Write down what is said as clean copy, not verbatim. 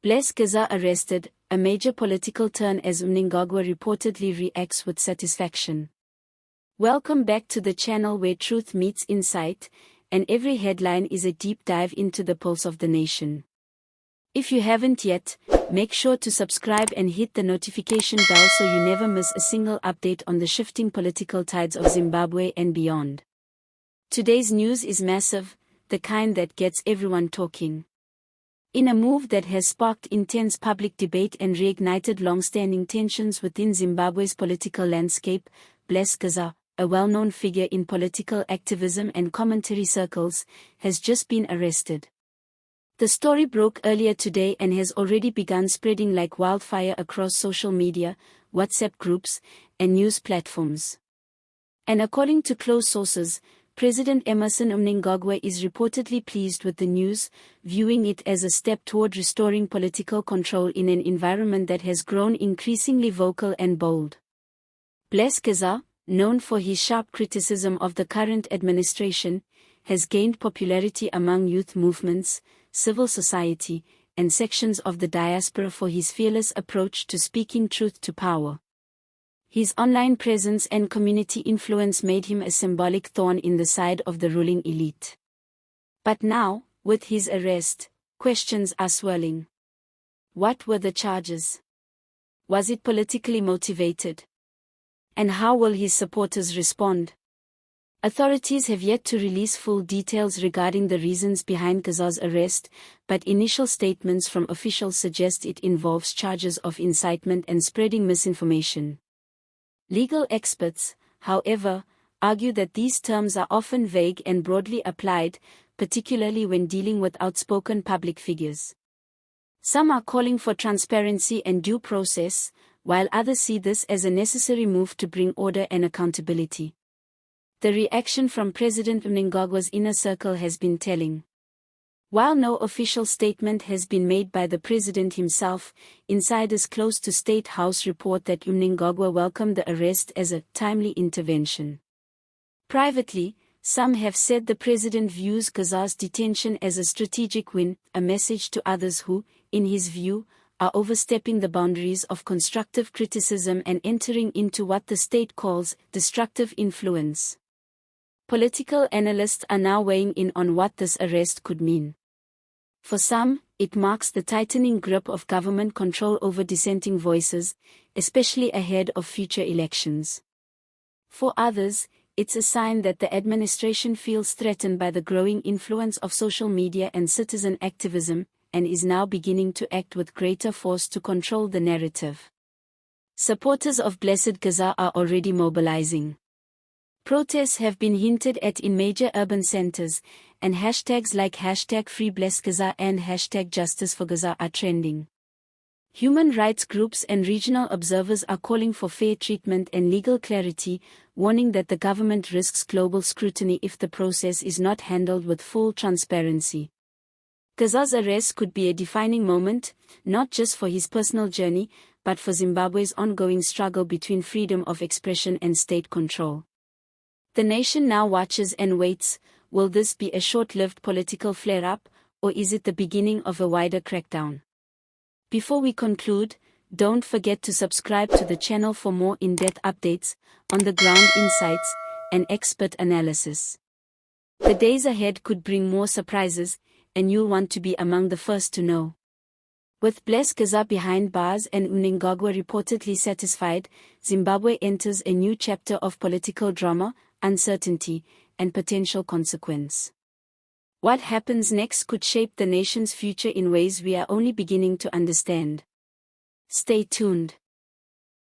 Bless Geza arrested, a major political turn as Mnangagwa reportedly reacts with satisfaction. Welcome back to the channel where truth meets insight, and every headline is a deep dive into the pulse of the nation. If you haven't yet, make sure to subscribe and hit the notification bell so you never miss a single update on the shifting political tides of Zimbabwe and beyond. Today's news is massive, the kind that gets everyone talking. In a move that has sparked intense public debate and reignited long-standing tensions within Zimbabwe's political landscape, Bless Geza, a well-known figure in political activism and commentary circles, has just been arrested. The story broke earlier today and has already begun spreading like wildfire across social media, WhatsApp groups, and news platforms. And according to close sources, President Emmerson Mnangagwa is reportedly pleased with the news, viewing it as a step toward restoring political control in an environment that has grown increasingly vocal and bold. Bless Geza, known for his sharp criticism of the current administration, has gained popularity among youth movements, civil society, and sections of the diaspora for his fearless approach to speaking truth to power. His online presence and community influence made him a symbolic thorn in the side of the ruling elite. But now, with his arrest, questions are swirling. What were the charges? Was it politically motivated? And how will his supporters respond? Authorities have yet to release full details regarding the reasons behind Geza's arrest, but initial statements from officials suggest it involves charges of incitement and spreading misinformation. Legal experts, however, argue that these terms are often vague and broadly applied, particularly when dealing with outspoken public figures. Some are calling for transparency and due process, while others see this as a necessary move to bring order and accountability. The reaction from President Mnangagwa's inner circle has been telling. While no official statement has been made by the president himself, insiders close to State House report that Mnangagwa welcomed the arrest as a timely intervention. Privately, some have said the president views Geza's detention as a strategic win, a message to others who, in his view, are overstepping the boundaries of constructive criticism and entering into what the state calls destructive influence. Political analysts are now weighing in on what this arrest could mean. For some, it marks the tightening grip of government control over dissenting voices, especially ahead of future elections. For others, it's a sign that the administration feels threatened by the growing influence of social media and citizen activism, and is now beginning to act with greater force to control the narrative. Supporters of Blessed Geza are already mobilizing. Protests have been hinted at in major urban centers, and hashtags like #FreeBlessGeza and #JusticeForGeza are trending. Human rights groups and regional observers are calling for fair treatment and legal clarity, warning that the government risks global scrutiny if the process is not handled with full transparency. Geza's arrest could be a defining moment, not just for his personal journey, but for Zimbabwe's ongoing struggle between freedom of expression and state control. The nation now watches and waits. Will this be a short-lived political flare-up, or is it the beginning of a wider crackdown? Before we conclude, don't forget to subscribe to the channel for more in-depth updates, on-the-ground insights, and expert analysis. The days ahead could bring more surprises, and you'll want to be among the first to know. With Bless Geza behind bars and Mnangagwa reportedly satisfied, Zimbabwe enters a new chapter of political drama, uncertainty, and potential consequence. What happens next could shape the nation's future in ways we are only beginning to understand. Stay tuned.